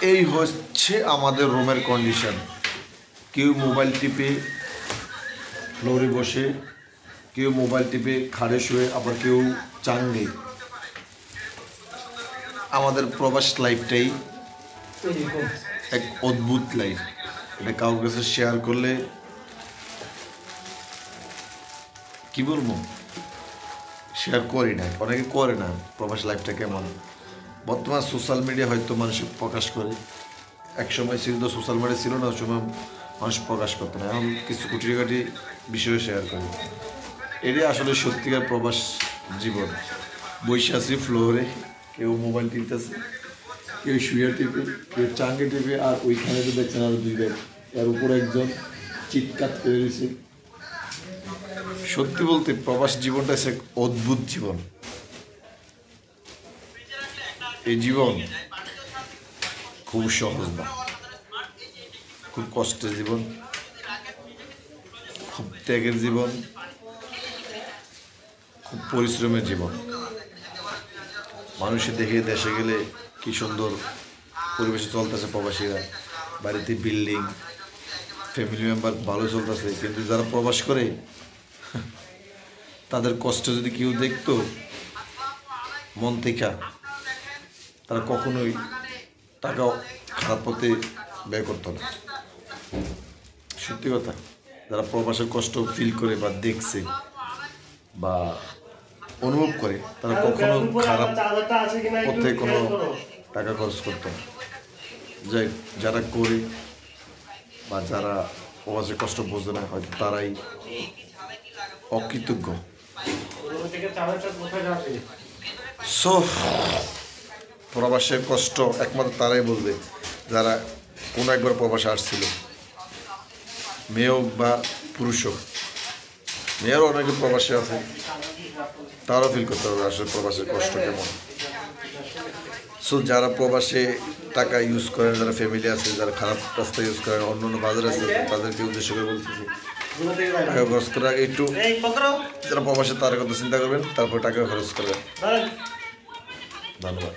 এই হচ্ছে আমাদের রুমের কন্ডিশন। কেউ মোবাইল টিপে ফ্লোরে বসে, কেউ মোবাইল টিপে খাড়ে শুয়ে, আবার কেউ চাঙ্গে। আমাদের প্রবাস লাইফটাই এক অদ্ভুত লাইফ। এটা কারোর কাছে শেয়ার করলে কি বলবো, শেয়ার করি না, অনেকে করে না প্রবাস লাইফটা কেমন। বর্তমান সোশ্যাল মিডিয়া হয়তো মানুষ প্রকাশ করে, এক সময় ছিল তো সোশ্যাল মিডিয়া ছিল না, ওই সময় মানুষ প্রকাশ করতো না। এখন কিছু কুটিকাটি বিষয়ে শেয়ার করে। এটাই আসলে সত্যিকার প্রবাস জীবন। বসে আছি ফ্লোরে, কেউ মোবাইল টিপতেছে, কেউ শুয়ে টিপে, কেউ চাঙ্গে টিপে, আর ওইখানে তো দেখছেন আর দুই ভাই, এর উপরে একজন চিৎকার করে দিয়েছে। সত্যি বলতে প্রবাস জীবনটা এক অদ্ভুত জীবন। এই জীবন খুব সহজ না, খুব কষ্টের জীবন, খুব ত্যাগের জীবন, খুব পরিশ্রমের জীবন। মানুষের দেখে দেশে গেলে কি সুন্দর পরিবেশে চলতেছে, প্রবাসীরা বাড়িতে বিল্ডিং, ফ্যামিলি মেম্বার ভালো চলতেছে, কিন্তু যারা প্রবাস করে তাদের কষ্ট যদি কেউ দেখতো মন থেকে, তারা কখনোই টাকা খারাপ পথে ব্যয় করতো না। সত্যি কথা, যারা প্রবাসের কষ্ট ফিল করে বা দেখছে বা অনুভব করে, তারা কখনো খারাপ পথে কোনো টাকা খরচ করতো না। যাই যারা করে বা যারা প্রবাসের কষ্ট বোঝে না, হয়তো তারাই অকৃতজ্ঞ। সো প্রবাসের কষ্ট একমাত্র তারাই বলবে যারা কোনো একবার প্রবাসে আসছিল, মেয়ে হোক বা পুরুষ হোক। মেয়েরও অনেকে প্রবাসে আছে, তারাও ফিল করতে হবে আসলে প্রবাসের কষ্ট কেমন। সো যারা প্রবাসে টাকা ইউজ করেন, যারা ফ্যামিলি আছে, যারা খারাপ রাস্তা ইউজ করেন, অন্য অন্য বাজার আছে, তাদেরকে উদ্দেশ্য করে বলতেছি টাকা খরচ করার আগে একটু যারা প্রবাসে তার কথা চিন্তা করবেন, তারপর টাকা খরচ করবেন। ধন্যবাদ।